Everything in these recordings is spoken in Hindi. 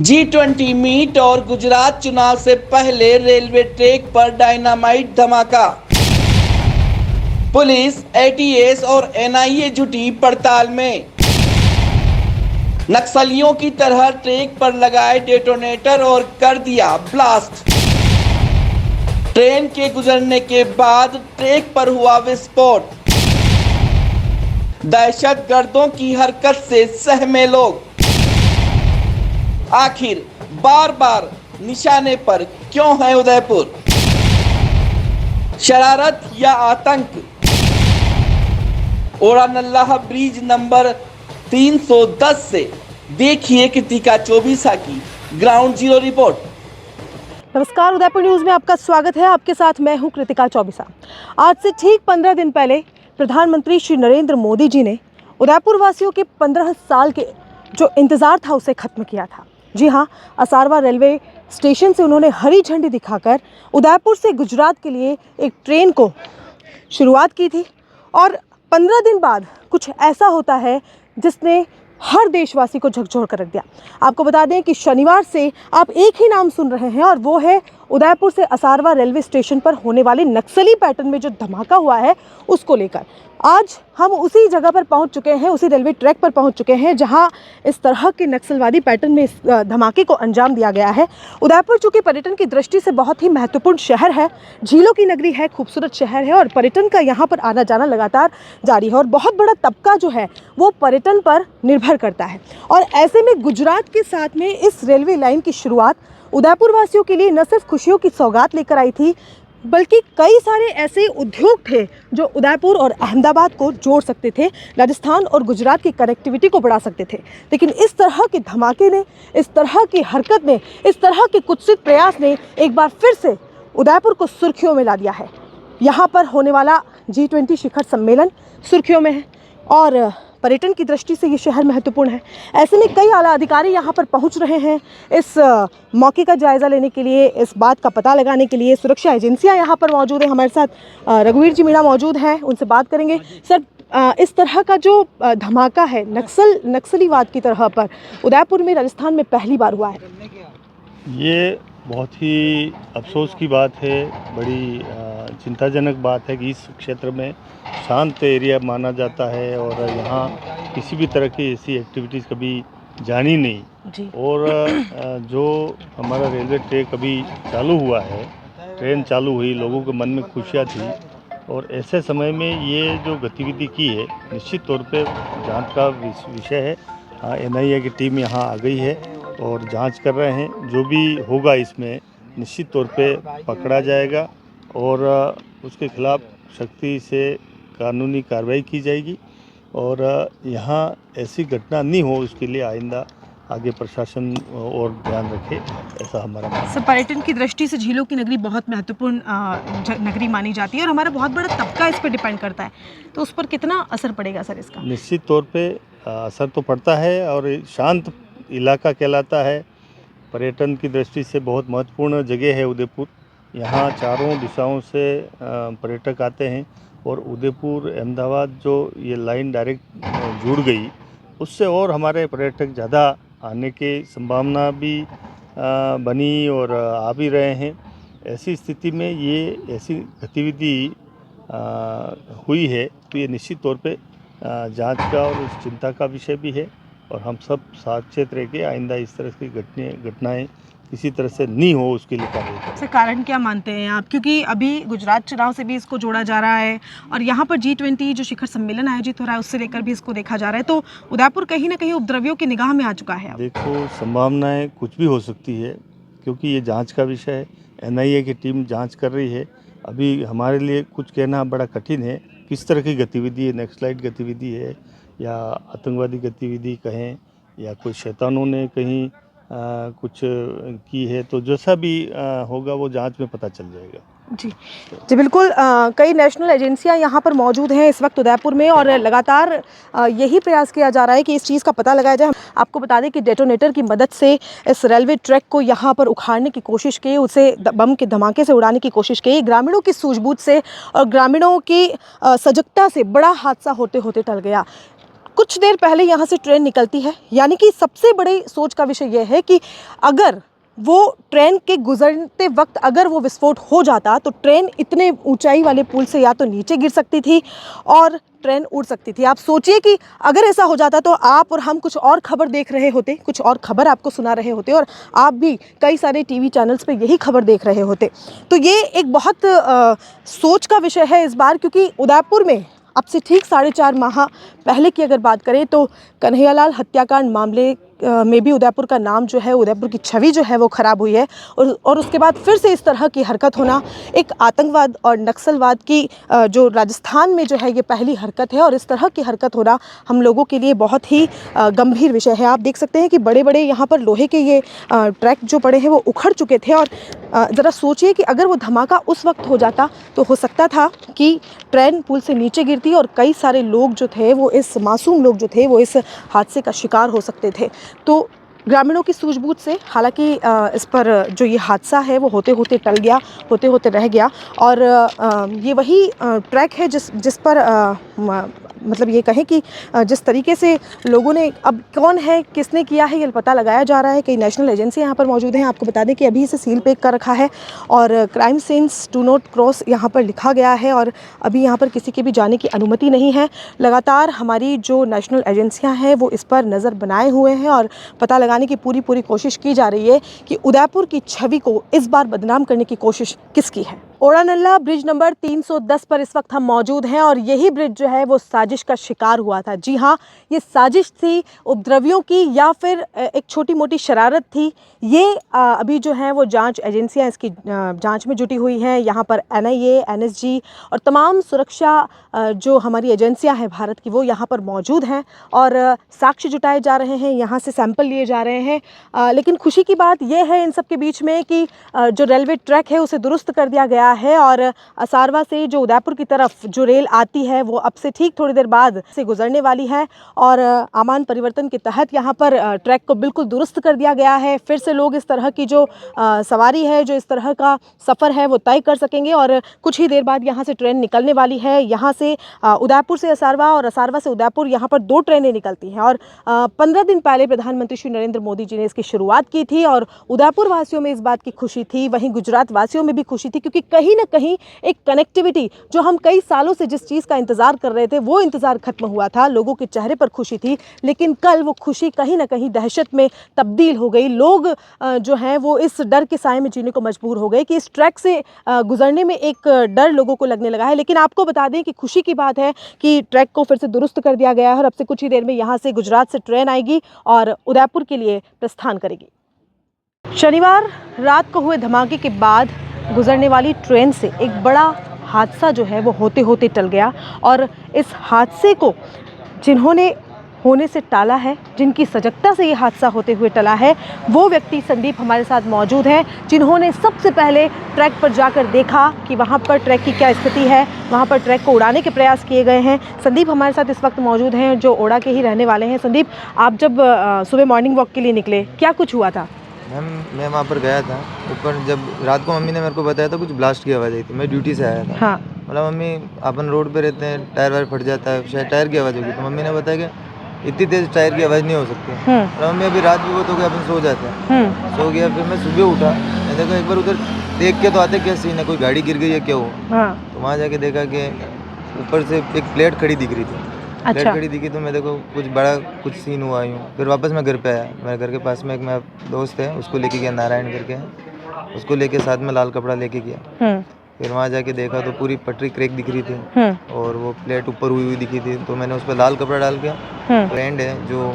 G20 मीट और गुजरात चुनाव से पहले रेलवे ट्रैक पर डायनामाइट धमाका। पुलिस, एटीएस और एनआईए जुटी पड़ताल में। नक्सलियों की तरह ट्रैक पर लगाए डेटोनेटर और कर दिया ब्लास्ट। ट्रेन के गुजरने के बाद ट्रैक पर हुआ विस्फोट। दहशतगर्दों की हरकत से सहमे लोग। आखिर बार बार निशाने पर क्यों है उदयपुर? शरारत या आतंक? ओरानल्लाह ब्रिज नंबर 310 से देखिए कृतिका चौबीसा की ग्राउंड जीरो रिपोर्ट। नमस्कार, उदयपुर न्यूज में आपका स्वागत है। आपके साथ मैं हूं कृतिका चौबीसा। आज से ठीक 15 दिन पहले प्रधानमंत्री श्री नरेंद्र मोदी जी ने उदयपुर वासियों के 15 साल के जो इंतजार था उसे खत्म किया था। जी हां, असारवा रेलवे स्टेशन से उन्होंने हरी झंडी दिखाकर उदयपुर से गुजरात के लिए एक ट्रेन को शुरुआत की थी। और 15 दिन बाद कुछ ऐसा होता है जिसने हर देशवासी को झकझोर कर रख दिया। आपको बता दें कि शनिवार से आप एक ही नाम सुन रहे हैं और वो है उदयपुर से असारवा रेलवे स्टेशन पर होने वाले नक्सली पैटर्न में जो धमाका हुआ है उसको लेकर आज हम उसी जगह पर पहुंच चुके हैं, उसी रेलवे ट्रैक पर पहुंच चुके हैं जहां इस तरह के नक्सलवादी पैटर्न में इस धमाके को अंजाम दिया गया है। उदयपुर चूँकि पर्यटन की दृष्टि से बहुत ही महत्वपूर्ण शहर है, झीलों की नगरी है, खूबसूरत शहर है और पर्यटन का यहाँ पर आना जाना लगातार जारी है और बहुत बड़ा तबका जो है वो पर्यटन पर निर्भर करता है। और ऐसे में गुजरात के साथ में इस रेलवे लाइन की शुरुआत उदयपुर वासियों के लिए न सिर्फ खुशियों की सौगात लेकर आई थी, बल्कि कई सारे ऐसे उद्योग थे जो उदयपुर और अहमदाबाद को जोड़ सकते थे, राजस्थान और गुजरात की कनेक्टिविटी को बढ़ा सकते थे। लेकिन इस तरह के धमाके ने, इस तरह की हरकत ने, इस तरह के कुत्सित प्रयास ने एक बार फिर से उदयपुर को सुर्खियों में ला दिया है। यहाँ पर होने वाला G20 शिखर सम्मेलन सुर्खियों में है और पर्यटन की दृष्टि से ये शहर महत्वपूर्ण है। ऐसे में कई आला अधिकारी यहाँ पर पहुँच रहे हैं इस मौके का जायज़ा लेने के लिए, इस बात का पता लगाने के लिए। सुरक्षा एजेंसियाँ यहाँ पर मौजूद हैं। हमारे साथ रघुवीर जी मीणा मौजूद हैं, उनसे बात करेंगे। सर, इस तरह का जो धमाका है नक्सलीवाद की तरह पर उदयपुर में, राजस्थान में पहली बार हुआ है। ये बहुत ही अफसोस की बात है, बड़ी चिंताजनक बात है कि इस क्षेत्र में शांत एरिया माना जाता है और यहाँ किसी भी तरह की ऐसी एक्टिविटीज़ कभी जानी नहीं जी। और जो हमारा रेलवे ट्रैक अभी चालू हुआ है, ट्रेन चालू हुई, लोगों के मन में खुशियाँ थी और ऐसे समय में ये जो गतिविधि की है निश्चित तौर पे जांच का विषय है। एनआईए की टीम यहाँ आ गई है और जांच कर रहे हैं। जो भी होगा इसमें निश्चित तौर पे पकड़ा जाएगा और उसके खिलाफ सख्ती से कानूनी कार्रवाई की जाएगी और यहाँ ऐसी घटना नहीं हो उसके लिए आइंदा आगे प्रशासन और ध्यान रखे, ऐसा हमारा मानना है। सर, पर्यटन की दृष्टि से झीलों की नगरी बहुत महत्वपूर्ण नगरी मानी जाती है और हमारा बहुत बड़ा तबका इस पर डिपेंड करता है, तो उस पर कितना असर पड़ेगा सर इसका? निश्चित तौर पे असर तो पड़ता है और शांत इलाका कहलाता है। पर्यटन की दृष्टि से बहुत महत्वपूर्ण जगह है उदयपुर। यहाँ चारों दिशाओं से पर्यटक आते हैं और उदयपुर अहमदाबाद जो ये लाइन डायरेक्ट जुड़ गई उससे और हमारे पर्यटक ज़्यादा आने की संभावना भी बनी और आ भी रहे हैं। ऐसी स्थिति में ये ऐसी गतिविधि हुई है तो ये निश्चित तौर पे जांच का और उस चिंता का विषय भी है और हम सब सावचेत रह के आइंदा इस तरह की घटनाएं किसी तरह से नहीं हो उसके लिए कार्य करें। सर, कारण क्या मानते हैं आप? क्योंकि अभी गुजरात चुनाव से भी इसको जोड़ा जा रहा है और यहाँ पर G20 जो शिखर सम्मेलन आयोजित हो रहा है उससे लेकर भी इसको देखा जा रहा है, तो उदयपुर कहीं ना कहीं उपद्रवियों की निगाह में आ चुका है। देखो, संभावनाएं कुछ भी हो सकती है क्योंकि ये जांच का विषय है। एनआईए की टीम जांच कर रही है। अभी हमारे लिए कुछ कहना बड़ा कठिन है किस तरह की गतिविधि है, नक्सलाइट गतिविधि है या आतंकवादी गतिविधि कहें या कोई शैतानों ने कहीं कुछ की है, तो जैसा भी होगा वो जांच में पता चल जाएगा। जी जी, बिल्कुल। कई नेशनल एजेंसियां यहाँ पर मौजूद हैं इस वक्त उदयपुर में और लगातार यही प्रयास किया जा रहा है कि इस चीज़ का पता लगाया जाए। आपको बता दें कि डेटोनेटर की मदद से इस रेलवे ट्रैक को यहाँ पर उखाड़ने की कोशिश की, उसे बम के धमाके से उड़ाने की कोशिश की। ग्रामीणों की सूझबूझ से और ग्रामीणों की सजगता से बड़ा हादसा होते होते टल गया। कुछ देर पहले यहाँ से ट्रेन निकलती है, यानी कि सबसे बड़ी सोच का विषय यह है कि अगर वो ट्रेन के गुजरते वक्त अगर वो विस्फोट हो जाता तो ट्रेन इतने ऊंचाई वाले पुल से या तो नीचे गिर सकती थी और ट्रेन उड़ सकती थी। आप सोचिए कि अगर ऐसा हो जाता तो आप और हम कुछ और खबर देख रहे होते, कुछ और खबर आपको सुना रहे होते और आप भी कई सारे टीवी चैनल्स पे यही खबर देख रहे होते। तो ये एक बहुत सोच का विषय है इस बार, क्योंकि उदयपुर में अब से ठीक 4.5 माह पहले की अगर बात करें तो कन्हैयालाल हत्याकांड मामले में भी उदयपुर का नाम जो है, उदयपुर की छवि जो है वो ख़राब हुई है और उसके बाद फिर से इस तरह की हरकत होना, एक आतंकवाद और नक्सलवाद की जो राजस्थान में जो है ये पहली हरकत है और इस तरह की हरकत होना हम लोगों के लिए बहुत ही गंभीर विषय है। आप देख सकते हैं कि बड़े बड़े यहाँ पर लोहे के ये ट्रैक जो पड़े हैं वो उखड़ चुके थे और ज़रा सोचिए कि अगर वो धमाका उस वक्त हो जाता तो हो सकता था कि ट्रेन पुल से नीचे गिरती और कई सारे लोग जो थे वो मासूम लोग जो थे वो इस हादसे का शिकार हो सकते थे। तो ग्रामीणों की सूझबूझ से हालांकि इस पर जो ये हादसा है वो होते होते टल गया, होते होते रह गया और ये वही ट्रैक है जिस पर मतलब ये कहें कि जिस तरीके से लोगों ने, अब कौन है किसने किया है ये पता लगाया जा रहा है। कई नेशनल एजेंसी यहाँ पर मौजूद हैं। आपको बता दें कि अभी इसे सील पैक कर रखा है और crime scenes do not cross यहाँ पर लिखा गया है और अभी यहाँ पर किसी के भी जाने की अनुमति नहीं है। लगातार हमारी जो नेशनल एजेंसियाँ हैं वो इस पर नज़र बनाए हुए हैं और पता लगाने की पूरी कोशिश की जा रही है कि उदयपुर की छवि को इस बार बदनाम करने की कोशिश किसकी है। ओड़ानल्ला ब्रिज नंबर 310 पर इस वक्त हम मौजूद हैं और यही ब्रिज जो है वो साजिश का शिकार हुआ था। जी हाँ, ये साजिश थी, उपद्रवियों की या फिर एक छोटी मोटी शरारत थी, ये अभी जो है वो जांच एजेंसियां इसकी जांच में जुटी हुई हैं। यहाँ पर NIA, NSG और तमाम सुरक्षा जो हमारी एजेंसियां हैं भारत की वो यहाँ पर मौजूद हैं और साक्ष्य जुटाए जा रहे हैं, यहाँ से सैंपल लिए जा रहे हैं। लेकिन खुशी की बात यह है इन सब के बीच में कि जो रेलवे ट्रैक है उसे दुरुस्त कर दिया गया है और असारवा से जो उदयपुर की तरफ जो रेल आती है वो अब से ठीक थोड़ी देर बाद से गुजरने वाली है और आमान परिवर्तन के तहत यहाँ पर ट्रैक को बिल्कुल दुरुस्त कर दिया गया है। फिर से लोग इस तरह की जो सवारी है, जो इस तरह का सफ़र है वो तय कर सकेंगे और कुछ ही देर बाद यहाँ से ट्रेन निकलने वाली है। यहाँ से उदयपुर से असारवा और असारवा से उदयपुर, यहाँ पर 2 ट्रेनें निकलती हैं और 15 दिन पहले प्रधानमंत्री श्री नरेंद्र मोदी जी ने इसकी शुरुआत की थी और उदयपुर वासियों में इस बात की खुशी थी, वहीं गुजरात वासियों में भी खुशी थी, क्योंकि कहीं ना कहीं एक कनेक्टिविटी जो हम कई सालों से जिस चीज़ का इंतज़ार कर रहे थे वो इंतज़ार खत्म हुआ था। लोगों के चेहरे पर खुशी थी, लेकिन कल वो खुशी कहीं ना कहीं दहशत में तब्दील हो गई। लोग जो हैं वो इस डर के साए में जीने को मजबूर हो गए कि इस ट्रैक से गुजरने में एक डर लोगों को लगने लगा है। लेकिन आपको बता दें कि खुशी की बात है कि ट्रैक को फिर से दुरुस्त कर दिया गया है और अब से कुछ ही देर में यहाँ से गुजरात से ट्रेन आएगी और उदयपुर के लिए प्रस्थान करेगी। शनिवार रात को हुए धमाके के बाद गुजरने वाली ट्रेन से एक बड़ा हादसा जो है वो होते होते टल गया और इस हादसे को जिन्होंने होने से टाला है, जिनकी सजगता से ये हादसा होते हुए टला है, वो व्यक्ति संदीप हमारे साथ मौजूद हैं, जिन्होंने सबसे पहले ट्रैक पर जाकर देखा कि वहाँ पर ट्रैक की क्या स्थिति है, वहाँ पर ट्रैक को उड़ाने के प्रयास किए गए हैं। संदीप हमारे साथ इस वक्त मौजूद हैं, जो ओड़ा के ही रहने वाले हैं। संदीप, आप जब सुबह मॉर्निंग वॉक के लिए निकले, क्या कुछ हुआ था? मैम, मैं वहाँ पर गया था ऊपर, जब रात को मम्मी ने मेरे को बताया था कुछ ब्लास्ट की आवाज़ आई थी। मैं ड्यूटी से आया था। हाँ। मतलब मम्मी, अपन रोड पे रहते हैं, टायर वायर फट जाता है, शायद टायर की आवाज़ होगी। तो मम्मी ने बताया कि इतनी तेज़ टायर की आवाज़ नहीं हो सकती। मतलब मम्मी, अभी रात भी बहुत हो गया, अपन सो जाते हैं। सो गया, फिर मैं सुबह उठा, मैं देखा एक बार उधर देख के तो आते क्या सीन है, कोई गाड़ी गिर गई है क्या हुआ। तो वहाँ जाके देखा कि ऊपर से एक प्लेट खड़ी दिख रही थी। प्लेट खड़ी दिखी तो मैं देखो कुछ बड़ा कुछ सीन हुआ यूँ। फिर वापस मैं घर पे आया। मेरे घर के पास में एक मेरा दोस्त है, उसको लेके गया, नारायण करके, उसको लेके साथ में लाल कपड़ा लेके गया। फिर वहाँ जाके देखा तो पूरी पटरी क्रैक दिख रही थी और वो प्लेट ऊपर हुई दिखी थी। तो मैंने उस पर लाल कपड़ा डाल के, फ्रेंड है जो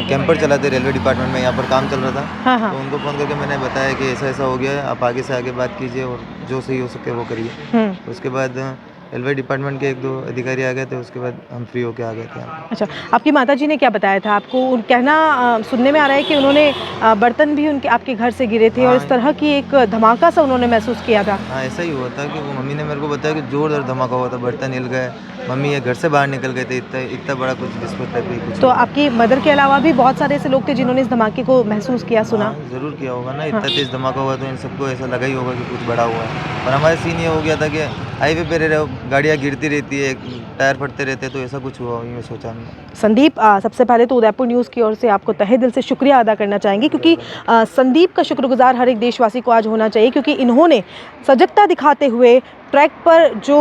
कैंपर चलाते रेलवे डिपार्टमेंट में, यहाँ पर काम चल रहा था, तो उनको फ़ोन करके मैंने बताया कि ऐसा ऐसा हो गया है, आप आगे से आगे बात कीजिए और जो सही हो सके वो करिए। उसके बाद रेलवे डिपार्टमेंट के 1-2 अधिकारी आ गए थे, उसके बाद हम फ्री होके आ गए थे। अच्छा, आपकी माताजी ने क्या बताया था आपको? कहना सुनने में आ रहा है कि उन्होंने बर्तन भी उनके आपके घर से गिरे थे और इस तरह की एक धमाका सा उन्होंने महसूस किया था। हाँ, ऐसा ही हुआ था कि वो मम्मी ने मेरे को बताया कि जोरदार धमाका हुआ था, बर्तन हिल गए, मम्मी ये घर से बाहर निकल गए थे, इतना इतना बड़ा कुछ विस्फोट टाइप का कुछ तो हुआ। आपकी मदर के अलावा भी बहुत सारे ऐसे लोग थे जिन्होंने इस धमाके को महसूस किया, सुना? हाँ, ज़रूर किया होगा ना, इतना हाँ। तेज़ धमाका हुआ तो इन सबको ऐसा लगा ही होगा कि कुछ बड़ा हुआ है। और हमारे सीन ये हो गया था कि हाईवे पे रह रहे हो, गाड़ियाँ गिरती रहती है, टायर फटते रहते हैं, तो ऐसा कुछ हुआ ये सोचा हमने। संदीप, सबसे पहले तो उदयपुर न्यूज़ की ओर से आपको तहे दिल से शुक्रिया अदा करना चाहेंगे, क्योंकि संदीप का शुक्रगुजार हर एक देशवासी को आज होना चाहिए, क्योंकि इन्होंने सजगता दिखाते हुए ट्रैक पर जो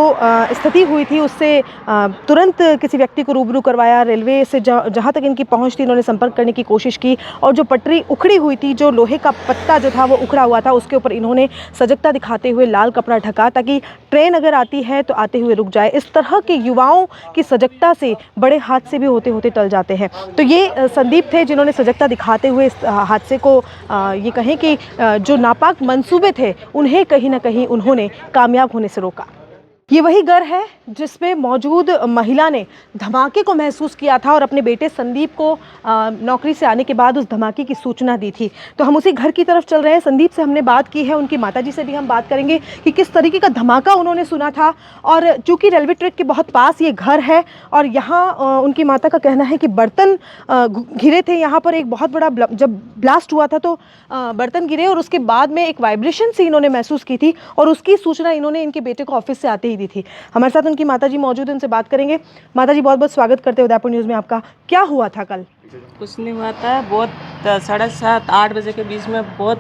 स्थिति हुई थी उससे तुरंत किसी व्यक्ति को रूबरू करवाया। रेलवे से जहाँ तक इनकी पहुँच थी इन्होंने संपर्क करने की कोशिश की, और जो पटरी उखड़ी हुई थी, जो लोहे का पत्ता जो था वो उखड़ा हुआ था, उसके ऊपर इन्होंने सजगता दिखाते हुए लाल कपड़ा ढका, ताकि ट्रेन अगर आती है तो आते हुए रुक जाए। इस तरह के युवाओं की सजगता से बड़े हादसे भी होते होते टल जाते हैं। तो ये संदीप थे जिन्होंने सजगता दिखाते हुए इस हादसे को, ये कहें कि जो नापाक मंसूबे थे उन्हें कहीं ना कहीं उन्होंने कामयाब होने से रोका। ये वही घर है जिसमें मौजूद महिला ने धमाके को महसूस किया था और अपने बेटे संदीप को नौकरी से आने के बाद उस धमाके की सूचना दी थी। तो हम उसी घर की तरफ चल रहे हैं। संदीप से हमने बात की है, उनकी माताजी से भी हम बात करेंगे कि किस तरीके का धमाका उन्होंने सुना था। और चूँकि रेलवे ट्रैक के बहुत पास ये घर है और यहाँ उनकी माता का कहना है कि बर्तन गिरे थे यहाँ पर। एक बहुत बड़ा जब ब्लास्ट हुआ था तो बर्तन गिरे और उसके बाद में एक वाइब्रेशन सी इन्होंने महसूस की थी, और उसकी सूचना इन्होंने इनके बेटे को ऑफिस से आते ही दी थी। हमारे साथ उनकी माताजी मौजूद है, उनसे बात करेंगे। माताजी, बहुत बहुत स्वागत करते हैं उदयपुर न्यूज़ में आपका। क्या हुआ था कल? कुछ नहीं हुआ था, बहुत 7:30-8 बजे के बीच में बहुत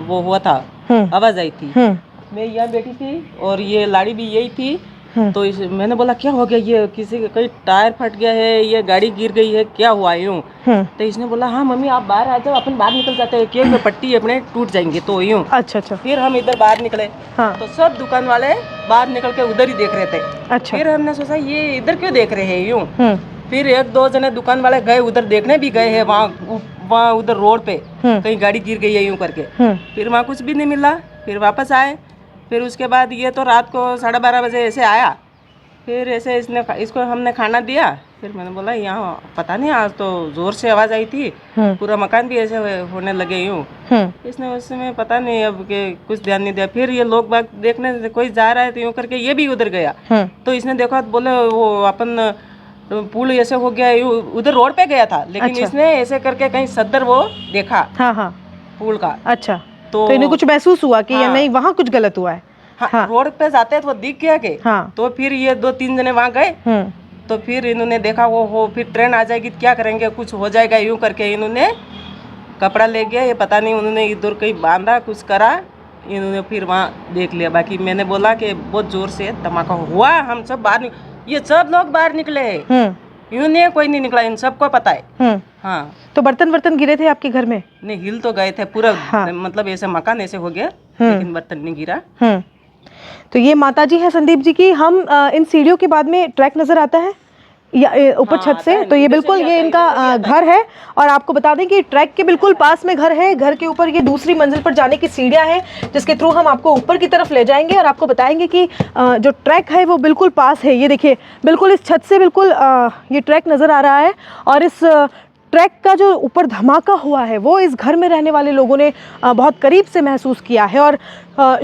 वो हुआ था, आवाज़ आई थी। मैं यहाँ बैठी थी और ये लाड़ी भी यही थी। तो मैंने बोला क्या हो गया, ये किसी का कहीं टायर फट गया है, ये गाड़ी गिर गई है, क्या हुआ यूँ? तो इसने बोला हाँ मम्मी आप बाहर आ जाओ, अपन बाहर निकल जाते हैं, क्योंकि पट्टी अपने टूट जाएंगे, तो यूँ। अच्छा अच्छा। फिर हम इधर बाहर निकले। हाँ। तो सब दुकान वाले बाहर निकल के उधर ही देख रहे थे। अच्छा। फिर हमने सोचा ये इधर क्यों देख रहे हैं यूँ। फिर 1-2 जने दुकान वाले गए, उधर देखने भी गए हैं, वहाँ उधर रोड पे कहीं गाड़ी गिर गई है यूँ करके। फिर वहाँ कुछ भी नहीं मिला। फिर वापस आए। फिर उसके बाद ये तो रात को 12:30 बजे ऐसे आया। फिर ऐसे इसको हमने खाना दिया। फिर मैंने बोला यहाँ पता नहीं, आज तो जोर से आवाज़ आई थी, पूरा मकान भी ऐसे होने लगे यूँ। इसने उस समय पता नहीं अब के कुछ ध्यान नहीं दिया। फिर ये लोग बाग देखने कोई जा रहा है तो यूँ करके ये भी उधर गया। तो इसने देखा तो बोले वो अपन पुल ऐसे हो गया, उधर रोड पे गया था, लेकिन अच्छा। इसने ऐसे करके कहीं सदर वो देखा। हाँ हाँ। पुल का। अच्छा। तो इन्हें कुछ महसूस हुआ कि हाँ। नहीं वहाँ कुछ गलत हुआ है। हाँ, रोड पे जाते तो दिख गया के। हाँ। तो फिर ये 2-3 जने वहाँ गए। तो फिर इन्होंने देखा वो हो, फिर ट्रेन आ जाएगी क्या करेंगे, कुछ हो जाएगा यूं करके इन्होंने कपड़ा ले गया, ये पता नहीं उन्होंने इधर कहीं बांधा, कुछ करा, इन्होंने फिर वहाँ देख लिया। बाकी मैंने बोला कि बहुत जोर से धमाका हुआ, हम सब बाहर ये सब लोग बाहर निकले, यूं नहीं कोई नहीं निकला, इन सबको पता है। हाँ। तो बर्तन गिरे थे आपके घर में? नहीं, हिल तो गए थे पूरा। हाँ। मतलब ऐसे मकान ऐसे हो गया, लेकिन बर्तन नहीं गिरा। तो ये माताजी है संदीप जी की। हम इन सीढ़ियों के बाद में ट्रैक नजर आता है या ऊपर छत से, तो ये बिल्कुल ये इनका घर है। और आपको बता दें कि ट्रैक के बिल्कुल पास में घर है। घर के ऊपर ये दूसरी मंजिल पर जाने की सीढ़ियां हैं, जिसके थ्रू हम आपको ऊपर की तरफ ले जाएंगे और आपको बताएंगे कि जो ट्रैक है वो बिल्कुल पास है। ये देखिए, बिल्कुल इस छत से बिल्कुल ये ट्रैक नज़र आ रहा है। और इस ट्रैक का जो ऊपर धमाका हुआ है वो इस घर में रहने वाले लोगों ने बहुत करीब से महसूस किया है। और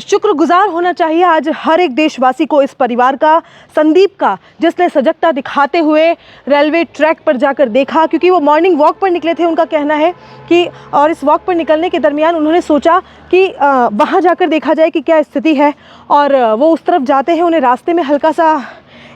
शुक्रगुजार होना चाहिए आज हर एक देशवासी को इस परिवार का, संदीप का, जिसने सजगता दिखाते हुए रेलवे ट्रैक पर जाकर देखा, क्योंकि वो मॉर्निंग वॉक पर निकले थे। उनका कहना है कि और इस वॉक पर निकलने के दरमियान उन्होंने सोचा कि वहाँ जाकर देखा जाए कि क्या स्थिति है। और वो उस तरफ जाते हैं, उन्हें रास्ते में हल्का सा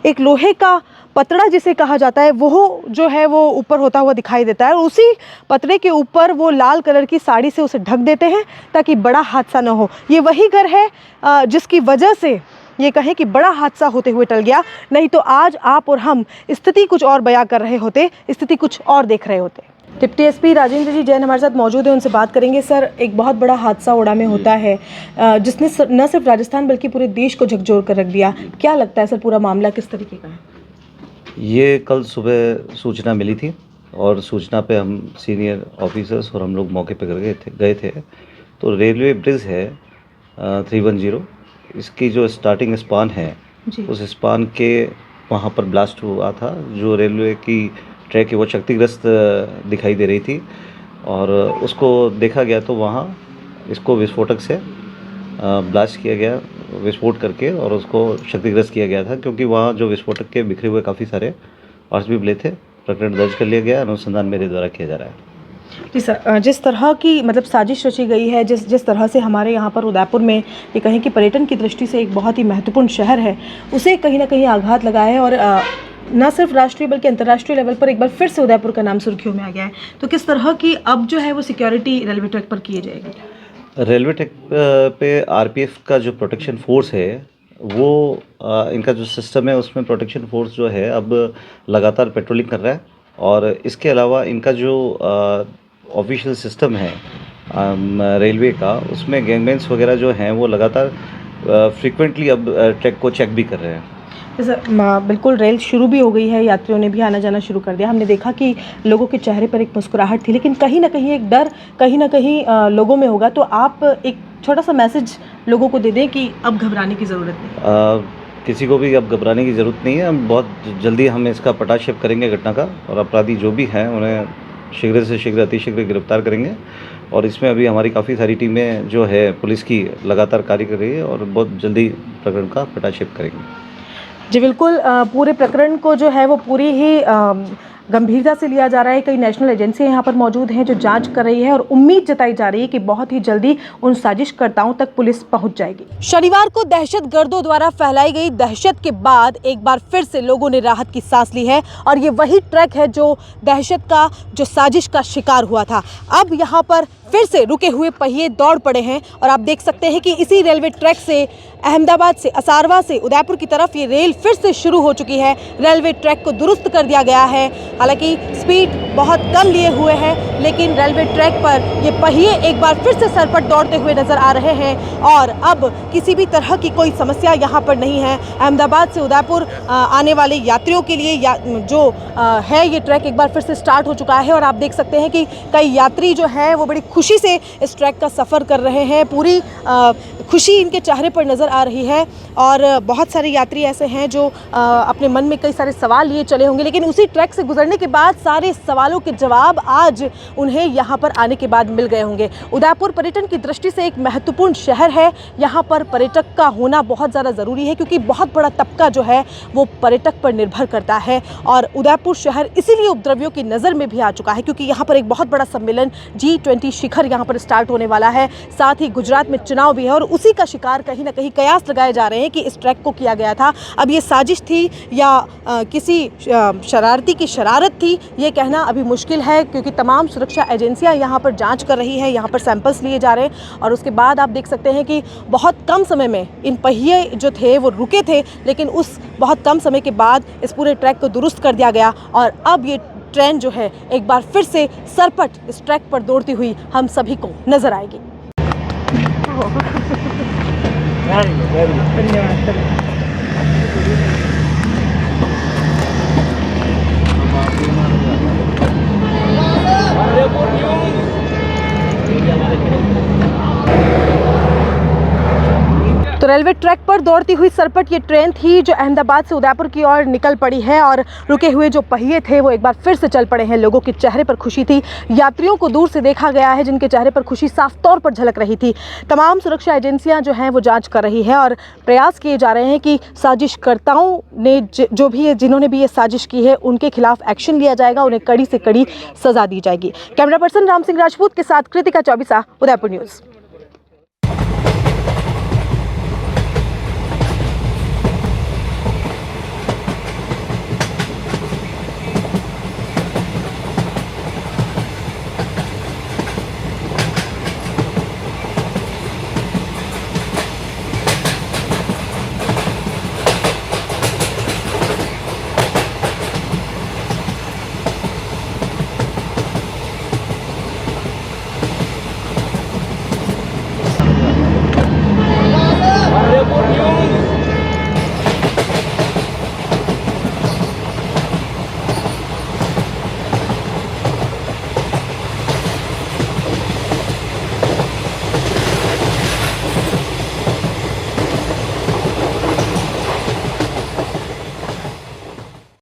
एक लोहे का पतड़ा जिसे कहा जाता है वो जो है वो ऊपर होता हुआ दिखाई देता है, और उसी पतड़े के ऊपर वो लाल कलर की साड़ी से उसे ढक देते हैं ताकि बड़ा हादसा न हो। ये वही घर है जिसकी वजह से ये कहें कि बड़ा हादसा होते हुए टल गया, नहीं तो आज आप और हम स्थिति कुछ और बयां कर रहे होते, स्थिति कुछ और देख रहे होते। डिप्टी एसपी राजेंद्र जी जैन हमारे साथ मौजूद है, उनसे बात करेंगे। सर, एक बहुत बड़ा हादसा ओडा में होता है जिसने न सिर्फ राजस्थान बल्कि पूरे देश को झकझोर कर रख दिया। क्या लगता है सर, पूरा मामला किस तरीके का है? ये कल सुबह सूचना मिली थी और सूचना पे हम सीनियर ऑफिसर्स और हम लोग मौके पे गए थे। तो रेलवे ब्रिज है 310, इसकी जो स्टार्टिंग स्पान है उस स्पान के वहाँ पर ब्लास्ट हुआ था। जो रेलवे की ट्रैक है वो क्षतिग्रस्त दिखाई दे रही थी और उसको देखा गया तो वहाँ इसको विस्फोटक से ब्लास्ट किया गया। विस्फोट करके और उसको क्षतिग्रस्त किया गया था, क्योंकि वहाँ जो विस्फोटक के बिखरे हुए काफ़ी सारे पार्ट्स भी मिले थे। प्रकरण दर्ज कर लिया गया, अनुसंधान मेरे द्वारा किया जा रहा है। जी सर, जिस तरह की मतलब साजिश रची गई है, जिस तरह से हमारे यहाँ पर उदयपुर में ये कहें कि पर्यटन की दृष्टि से एक बहुत ही महत्वपूर्ण शहर है, उसे कहीं ना कहीं आघात लगा है और न सिर्फ राष्ट्रीय बल्कि अंतर्राष्ट्रीय लेवल पर एक बार फिर से उदयपुर का नाम सुर्खियों में आ गया है। तो किस तरह की अब जो है वो सिक्योरिटी रेलवे ट्रैक पर की जाएगी? रेलवे ट्रैक पे आरपीएफ का जो प्रोटेक्शन फोर्स है वो इनका जो सिस्टम है उसमें प्रोटेक्शन फोर्स जो है अब लगातार पेट्रोलिंग कर रहा है, और इसके अलावा इनका जो ऑफिशियल सिस्टम है रेलवे का, उसमें गैंगमैन्स वगैरह जो हैं वो लगातार फ्रीक्वेंटली अब ट्रैक को चेक भी कर रहे हैं। जैसे बिल्कुल रेल शुरू भी हो गई है, यात्रियों ने भी आना जाना शुरू कर दिया। हमने देखा कि लोगों के चेहरे पर एक मुस्कुराहट थी, लेकिन कहीं ना कहीं एक डर कहीं ना कहीं लोगों में होगा। तो आप एक छोटा सा मैसेज लोगों को दे दें कि अब घबराने की ज़रूरत नहीं। किसी को भी अब घबराने की ज़रूरत नहीं है। हम बहुत जल्दी हम इसका पटाक्षेप करेंगे घटना का, और अपराधी जो भी हैं उन्हें शीघ्र से शीघ्र अतिशीघ्र गिरफ्तार करेंगे। और इसमें अभी हमारी काफ़ी सारी टीमें जो है पुलिस की लगातार कार्य कर रही है, और बहुत जल्दी प्रकरण का पटाक्षेप करेंगे। जी बिल्कुल, पूरे प्रकरण को जो है वो पूरी ही गंभीरता से लिया जा रहा है। कई नेशनल एजेंसियां यहाँ पर मौजूद हैं जो जांच कर रही है, और उम्मीद जताई जा रही है कि बहुत ही जल्दी उन साजिशकर्ताओं तक पुलिस पहुंच जाएगी। शनिवार को दहशतगर्दों द्वारा फैलाई गई दहशत के बाद एक बार फिर से लोगों ने राहत की सांस ली है, और ये वही ट्रैक है जो दहशत का, जो साजिश का शिकार हुआ था। अब यहाँ पर फिर से रुके हुए पहिए दौड़ पड़े हैं, और आप देख सकते हैं कि इसी रेलवे ट्रैक से अहमदाबाद से, असारवा से उदयपुर की तरफ ये रेल फिर से शुरू हो चुकी है। रेलवे ट्रैक को दुरुस्त कर दिया गया है। हालांकि स्पीड बहुत कम लिए हुए है, लेकिन रेलवे ट्रैक पर ये पहिए एक बार फिर से सरपट दौड़ते हुए नजर आ रहे हैं, और अब किसी भी तरह की कोई समस्या यहाँ पर नहीं है। अहमदाबाद से उदयपुर आने वाले यात्रियों के लिए है ये ट्रैक एक बार फिर से स्टार्ट हो चुका है, और आप देख सकते हैं कि कई यात्री जो हैं वो बड़ी खुशी से इस ट्रैक का सफ़र कर रहे हैं। पूरी खुशी इनके चेहरे पर नज़र आ रही है, और बहुत सारे यात्री ऐसे हैं जो अपने मन में कई सारे सवाल लिए चले होंगे, लेकिन उसी ट्रैक से गुजरने के बाद सारे सवालों के जवाब आज उन्हें यहाँ पर आने के बाद मिल गए होंगे। उदयपुर पर्यटन की दृष्टि से एक महत्वपूर्ण शहर है। यहाँ पर पर्यटक का होना बहुत ज़्यादा ज़रूरी है, क्योंकि बहुत बड़ा तबका जो है वो पर्यटक पर निर्भर करता है, और उदयपुर शहर इसीलिए उपद्रवियों की नज़र में भी आ चुका है, क्योंकि यहाँ पर एक बहुत बड़ा सम्मेलन G20 शिखर यहाँ पर स्टार्ट होने वाला है। साथ ही गुजरात में चुनाव भी है, और उसी का शिकार कहीं ना कहीं कयास लगाए जा रहे हैं कि इस ट्रैक को किया गया था। अब ये साजिश थी या किसी शरारती की शरारत थी, ये कहना अभी मुश्किल है, क्योंकि तमाम सुरक्षा एजेंसियां यहाँ पर जांच कर रही है, यहाँ पर सैंपल्स लिए जा रहे हैं, और उसके बाद आप देख सकते हैं कि बहुत कम समय में इन पहिए जो थे वो रुके थे, लेकिन उस बहुत कम समय के बाद इस पूरे ट्रैक को दुरुस्त कर दिया गया, और अब ये ट्रेन जो है एक बार फिर से सरपट इस ट्रैक पर दौड़ती हुई हम सभी को नजर आएगी। धन्यवाद। तो रेलवे ट्रैक पर दौड़ती हुई सरपट ये ट्रेन थी जो अहमदाबाद से उदयपुर की ओर निकल पड़ी है, और रुके हुए जो पहिए थे वो एक बार फिर से चल पड़े हैं। लोगों के चेहरे पर खुशी थी, यात्रियों को दूर से देखा गया है जिनके चेहरे पर खुशी साफ तौर पर झलक रही थी। तमाम सुरक्षा एजेंसियां जो हैं वो जांच कर रही है, और प्रयास किए जा रहे हैं कि साजिशकर्ताओं ने जो भी है, जिन्होंने भी ये साजिश की है, उनके खिलाफ एक्शन लिया जाएगा, उन्हें कड़ी से कड़ी सजा दी जाएगी। कैमरा पर्सन राम सिंह राजपूत के साथ कृतिका चौबिसा, उदयपुर न्यूज़।